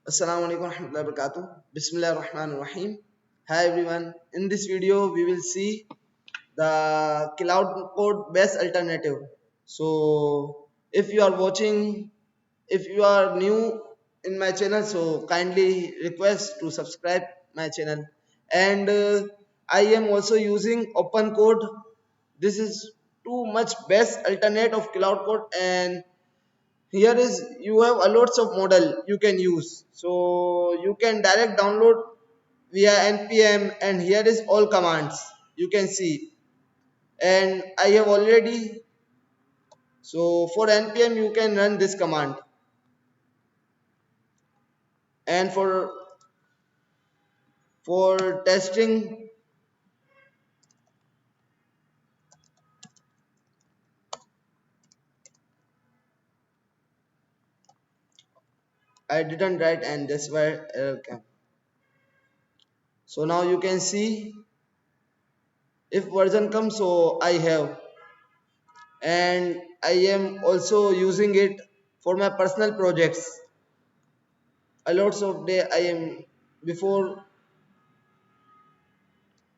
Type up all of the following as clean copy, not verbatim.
Assalamu alaikum warahmatullahi wabarakatuh. Bismillahir Rahmanir Rahim. Hi everyone. In this video we will see the Cloud Code Base alternative. So if you are watching, if you are new in my channel, so kindly request to subscribe my channel. And I am also using Open Code. This is too much best alternate of Cloud Code, and here is you have a lots of model you can use, so you can direct download via npm, and here is all commands you can see. And I have already, so for npm you can run this command, and for testing I didn't write, and that's why error came. So now you can see if version comes, so I have, and I am also using it for my personal projects. A lots of day I am, before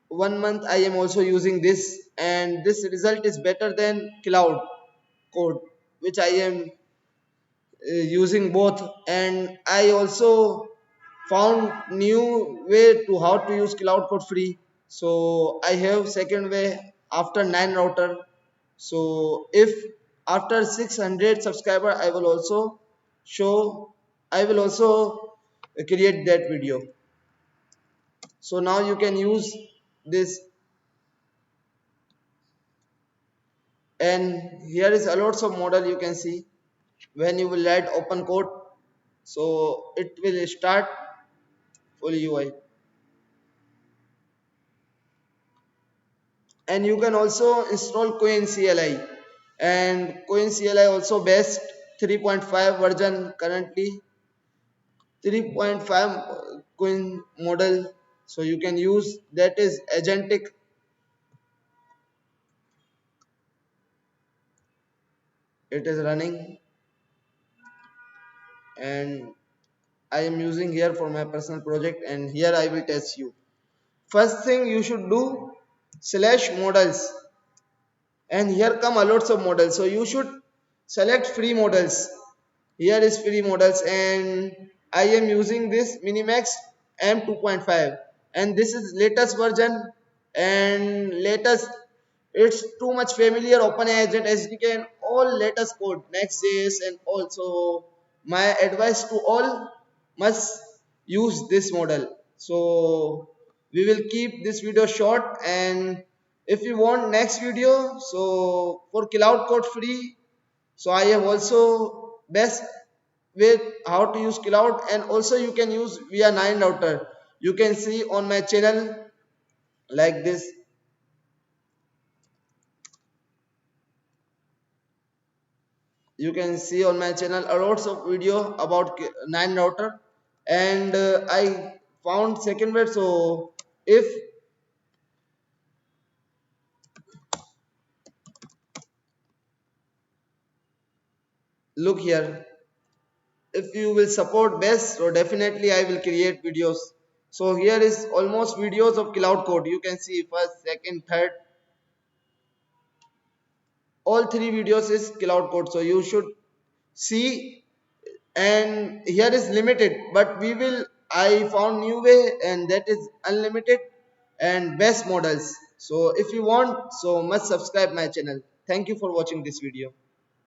1 month I am also using this, and this result is better than cloud code, which I am using both. And I also found new way to how to use cloud code free, so I have second way after 9 router. So if after 600 subscriber I will also show, I will also create that video. So now you can use this, and here is a lots of model you can see. When you will add open code, so it will start full UI. And you can also install coin CLI, and coin CLI also best 3.5 version currently, 3.5 coin model, so you can use that is agentic. It is running, and I am using here for my personal project, and here I will test you. First thing you should do, slash models, and here come a lots of models, so you should select free models. Here is free models, and I am using this minimax m2.5, and this is latest version. And latest, it's too much familiar OpenAI agent SDK and all latest code Next.js, and also my advice to all must use this model. So we will keep this video short, and if you want next video, so for cloud code free, so I have also best with how to use cloud, and also you can use via 9 router. You can see on my channel like this. You can see on my channel a lots of video about 9 router, and I found second way. So if look here, if you will support best, so definitely I will create videos. So here is almost videos of cloud code, you can see first, second, third, all three videos is cloud code, so you should see. And here is limited, but we will, I found new way, and that is unlimited and best models. So if you want, so must subscribe my channel. Thank you for watching this video.